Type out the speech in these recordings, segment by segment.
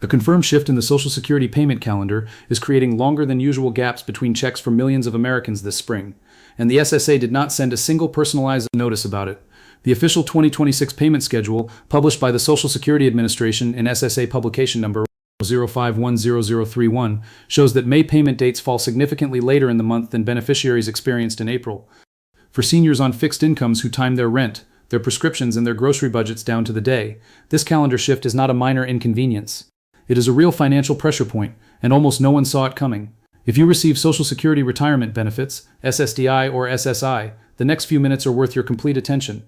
A confirmed shift in the Social Security payment calendar is creating longer than usual gaps between checks for millions of Americans this spring, and the SSA did not send a single personalized notice about it. The official 2026 payment schedule, published by the Social Security Administration in SSA publication number 0510031, shows that May payment dates fall significantly later in the month than beneficiaries experienced in April. For seniors on fixed incomes who time their rent, their prescriptions, and their grocery budgets down to the day, this calendar shift is not a minor inconvenience. It is a real financial pressure point, and almost no one saw it coming. If you receive Social Security retirement benefits, SSDI or SSI, the next few minutes are worth your complete attention.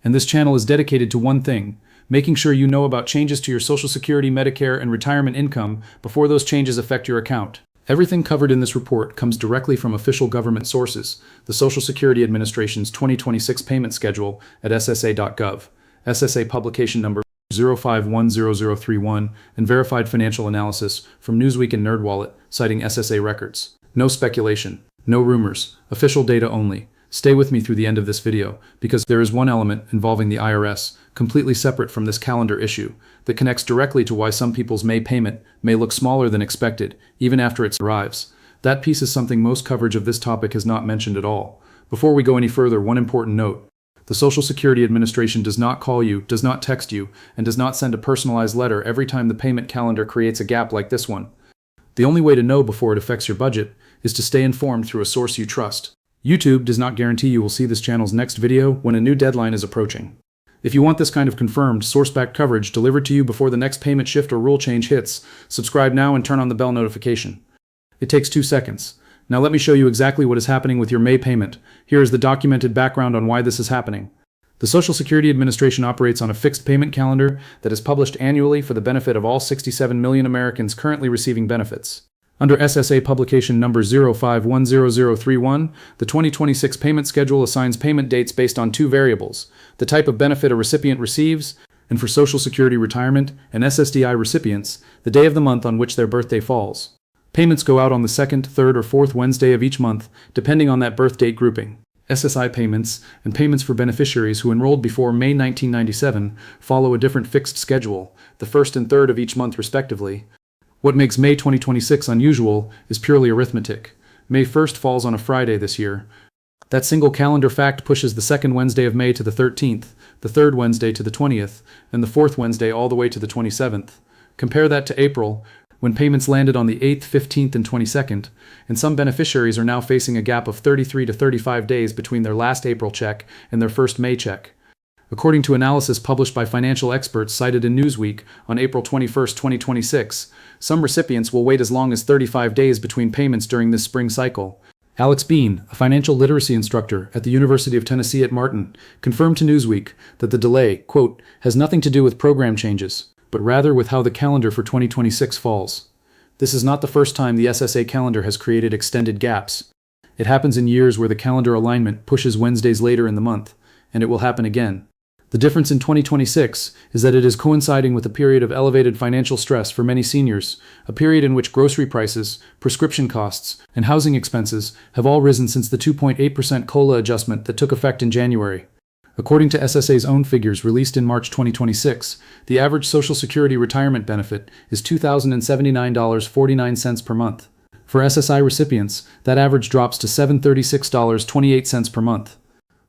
And this channel is dedicated to one thing: making sure you know about changes to your Social Security, Medicare, and retirement income before those changes affect your account. Everything covered in this report comes directly from official government sources, the Social Security Administration's 2026 payment schedule at ssa.gov, SSA publication number 0510031, and verified financial analysis from Newsweek and NerdWallet, citing SSA records. No speculation, no rumors, official data only. Stay with me through the end of this video, because there is one element involving the IRS, completely separate from this calendar issue, that connects directly to why some people's May payment may look smaller than expected, even after it arrives. That piece is something most coverage of this topic has not mentioned at all. Before we go any further, one important note. The Social Security Administration does not call you, does not text you, and does not send a personalized letter every time the payment calendar creates a gap like this one. The only way to know before it affects your budget is to stay informed through a source you trust. YouTube does not guarantee you will see this channel's next video when a new deadline is approaching. If you want this kind of confirmed, source-backed coverage delivered to you before the next payment shift or rule change hits, subscribe now and turn on the bell notification. It takes 2 seconds. Now let me show you exactly what is happening with your May payment. Here is the documented background on why this is happening. The Social Security Administration operates on a fixed payment calendar that is published annually for the benefit of all 67 million Americans currently receiving benefits. Under SSA publication number 0510031, the 2026 payment schedule assigns payment dates based on 2 variables: the type of benefit a recipient receives, and for Social Security retirement and SSDI recipients, the day of the month on which their birthday falls. Payments go out on the 2nd, 3rd, or 4th Wednesday of each month, depending on that birth date grouping. SSI payments and payments for beneficiaries who enrolled before May 1997 follow a different fixed schedule, the 1st and 3rd of each month respectively. What makes May 2026 unusual is purely arithmetic. May 1st falls on a Friday this year. That single calendar fact pushes the 2nd Wednesday of May to the 13th, the 3rd Wednesday to the 20th, and the 4th Wednesday all the way to the 27th. Compare that to April, when payments landed on the 8th, 15th, and 22nd, and some beneficiaries are now facing a gap of 33 to 35 days between their last April check and their first May check. According to analysis published by financial experts cited in Newsweek on April 21, 2026, some recipients will wait as long as 35 days between payments during this spring cycle. Alex Bean, a financial literacy instructor at the University of Tennessee at Martin, confirmed to Newsweek that the delay, quote, has nothing to do with program changes, but rather with how the calendar for 2026 falls. This is not the first time the SSA calendar has created extended gaps. It happens in years where the calendar alignment pushes Wednesdays later in the month, and it will happen again. The difference in 2026 is that it is coinciding with a period of elevated financial stress for many seniors, a period in which grocery prices, prescription costs, and housing expenses have all risen since the 2.8% COLA adjustment that took effect in January. According to SSA's own figures released in March 2026, the average Social Security retirement benefit is $2,079.49 per month. For SSI recipients, that average drops to $736.28 per month.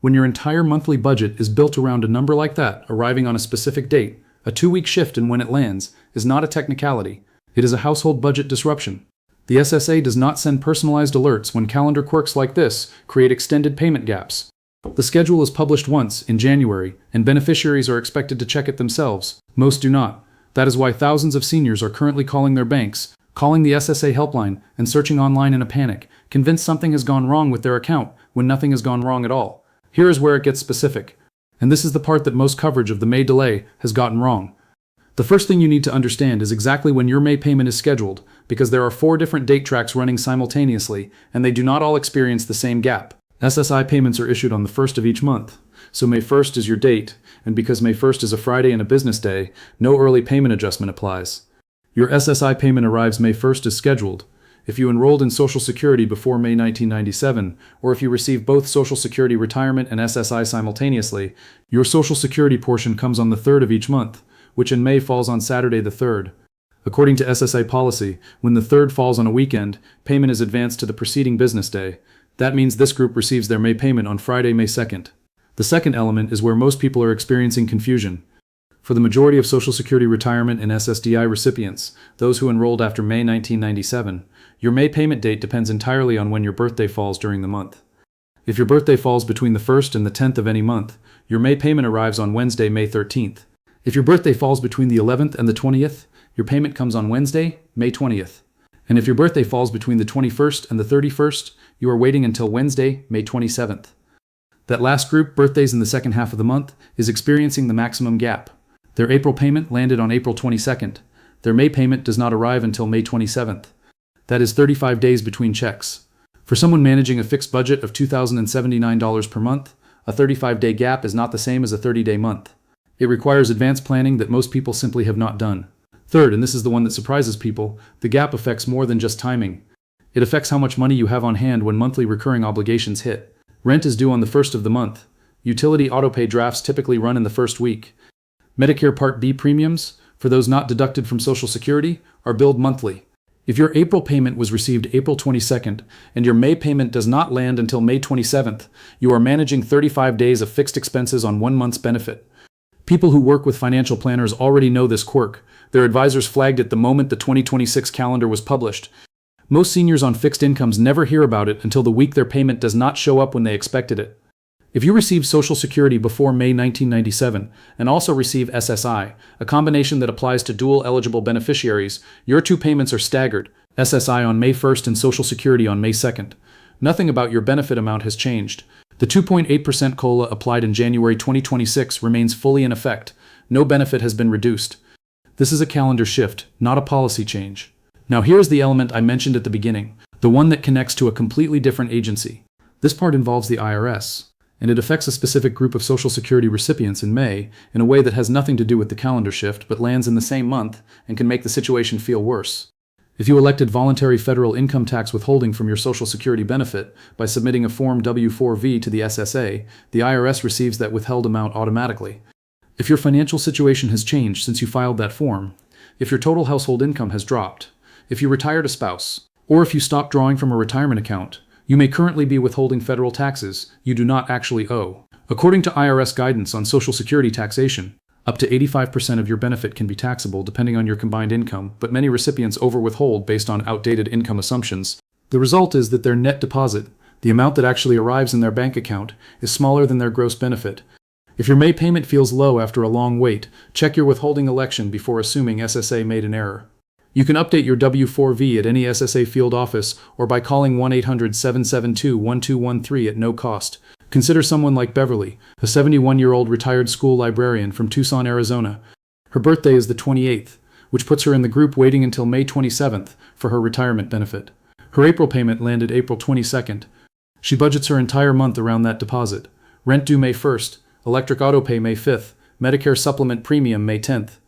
When your entire monthly budget is built around a number like that, arriving on a specific date, a 2-week shift in when it lands is not a technicality. It is a household budget disruption. The SSA does not send personalized alerts when calendar quirks like this create extended payment gaps. The schedule is published once, in January, and beneficiaries are expected to check it themselves. Most do not. That is why thousands of seniors are currently calling their banks, calling the SSA helpline, and searching online in a panic, convinced something has gone wrong with their account when nothing has gone wrong at all. Here is where it gets specific. And this is the part that most coverage of the May delay has gotten wrong. The first thing you need to understand is exactly when your May payment is scheduled, because there are 4 different date tracks running simultaneously, and they do not all experience the same gap. SSI payments are issued on the 1st of each month, so May 1st is your date, and because May 1st is a Friday and a business day, no early payment adjustment applies. Your SSI payment arrives May 1st as scheduled. If you enrolled in Social Security before May 1997, or if you receive both Social Security retirement and SSI simultaneously, your Social Security portion comes on the 3rd of each month, which in May falls on Saturday the 3rd. According to SSA policy, when the third falls on a weekend, payment is advanced to the preceding business day. That means this group receives their May payment on Friday, May 2nd. The second element is where most people are experiencing confusion. For the majority of Social Security retirement and SSDI recipients, those who enrolled after May 1997, your May payment date depends entirely on when your birthday falls during the month. If your birthday falls between the 1st and the 10th of any month, your May payment arrives on Wednesday, May 13th. If your birthday falls between the 11th and the 20th, your payment comes on Wednesday, May 20th. And if your birthday falls between the 21st and the 31st, you are waiting until Wednesday, May 27th. That last group, birthdays in the second half of the month, is experiencing the maximum gap. Their April payment landed on April 22nd. Their May payment does not arrive until May 27th. That is 35 days between checks. For someone managing a fixed budget of $2,079 per month, a 35-day gap is not the same as a 30-day month. It requires advanced planning that most people simply have not done. Third, and this is the one that surprises people, the gap affects more than just timing. It affects how much money you have on hand when monthly recurring obligations hit. Rent is due on the first of the month. Utility autopay drafts typically run in the first week. Medicare Part B premiums, for those not deducted from Social Security, are billed monthly. If your April payment was received April 22nd and your May payment does not land until May 27th, you are managing 35 days of fixed expenses on 1 month's benefit. People who work with financial planners already know this quirk. Their advisors flagged it the moment the 2026 calendar was published. Most seniors on fixed incomes never hear about it until the week their payment does not show up when they expected it. If you receive Social Security before May 1997 and also receive SSI, a combination that applies to dual eligible beneficiaries, your two payments are staggered, SSI on May 1st and Social Security on May 2nd. Nothing about your benefit amount has changed. The 2.8% COLA applied in January 2026 remains fully in effect. No benefit has been reduced. This is a calendar shift, not a policy change. Now here's the element I mentioned at the beginning, the one that connects to a completely different agency. This part involves the IRS, and it affects a specific group of Social Security recipients in May in a way that has nothing to do with the calendar shift but lands in the same month and can make the situation feel worse. If you elected voluntary federal income tax withholding from your Social Security benefit by submitting a Form W-4V to the SSA, the IRS receives that withheld amount automatically. If your financial situation has changed since you filed that form, if your total household income has dropped, if you retired a spouse, or if you stopped drawing from a retirement account, you may currently be withholding federal taxes you do not actually owe. According to IRS guidance on Social Security taxation, up to 85% of your benefit can be taxable depending on your combined income, but many recipients overwithhold based on outdated income assumptions. The result is that their net deposit, the amount that actually arrives in their bank account, is smaller than their gross benefit. If your May payment feels low after a long wait, check your withholding election before assuming SSA made an error. You can update your W-4V at any SSA field office or by calling 1-800-772-1213 at no cost. Consider someone like Beverly, a 71-year-old retired school librarian from Tucson, Arizona. Her birthday is the 28th, which puts her in the group waiting until May 27th for her retirement benefit. Her April payment landed April 22nd. She budgets her entire month around that deposit. Rent due May 1st, electric autopay May 5th, Medicare supplement premium May 10th.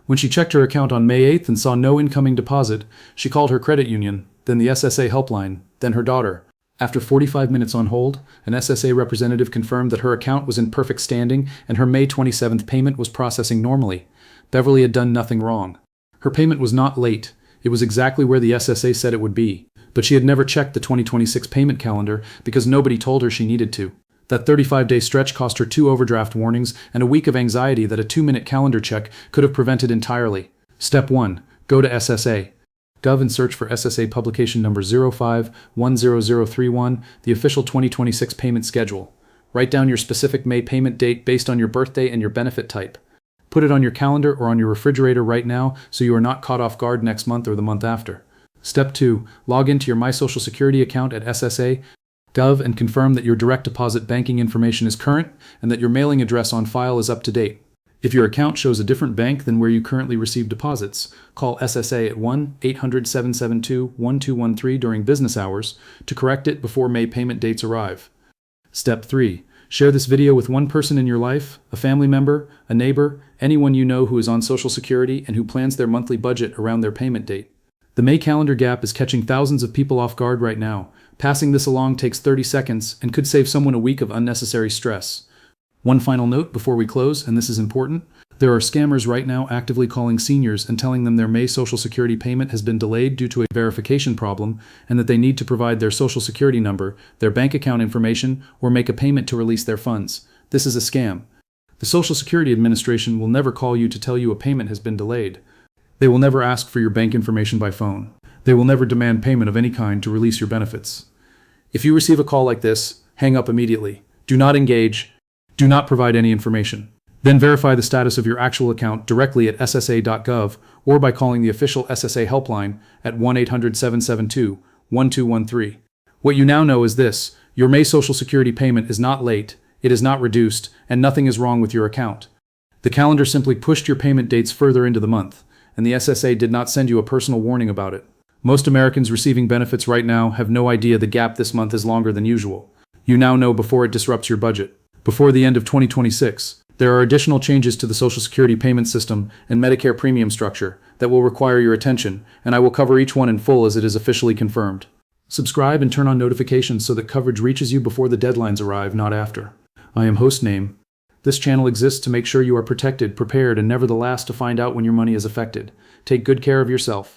When she checked her account on May 8th and saw no incoming deposit, she called her credit union, then the SSA helpline, then her daughter. After 45 minutes on hold, an SSA representative confirmed that her account was in perfect standing and her May 27th payment was processing normally. Beverly had done nothing wrong. Her payment was not late. It was exactly where the SSA said it would be. But she had never checked the 2026 payment calendar because nobody told her she needed to. That 35-day stretch cost her 2 overdraft warnings and a week of anxiety that a 2-minute calendar check could have prevented entirely. Step 1. Go to SSA. Gov and search for SSA publication number 0510031, the official 2026 payment schedule. Write down your specific May payment date based on your birthday and your benefit type. Put it on your calendar or on your refrigerator right now so you are not caught off guard next month or the month after. Step 2. Log into your My Social Security account at SSA. Gov and confirm that your direct deposit banking information is current and that your mailing address on file is up to date. If your account shows a different bank than where you currently receive deposits, call SSA at 1-800-772-1213 during business hours to correct it before May payment dates arrive. Step 3. Share this video with one person in your life, a family member, a neighbor, anyone you know who is on Social Security and who plans their monthly budget around their payment date. The May calendar gap is catching thousands of people off guard right now. Passing this along takes 30 seconds and could save someone a week of unnecessary stress. One final note before we close, and this is important. There are scammers right now actively calling seniors and telling them their May Social Security payment has been delayed due to a verification problem and that they need to provide their Social Security number, their bank account information, or make a payment to release their funds. This is a scam. The Social Security Administration will never call you to tell you a payment has been delayed. They will never ask for your bank information by phone. They will never demand payment of any kind to release your benefits. If you receive a call like this, hang up immediately. Do not engage. Do not provide any information. Then verify the status of your actual account directly at ssa.gov or by calling the official SSA helpline at 1-800-772-1213. What you now know is this: your May Social Security payment is not late, it is not reduced, and nothing is wrong with your account. The calendar simply pushed your payment dates further into the month, and the SSA did not send you a personal warning about it. Most Americans receiving benefits right now have no idea the gap this month is longer than usual. You now know before it disrupts your budget. Before the end of 2026, there are additional changes to the Social Security payment system and Medicare premium structure that will require your attention, and I will cover each one in full as it is officially confirmed. Subscribe and turn on notifications so that coverage reaches you before the deadlines arrive, not after. I am host name. This channel exists to make sure you are protected, prepared, and never the last to find out when your money is affected. Take good care of yourself.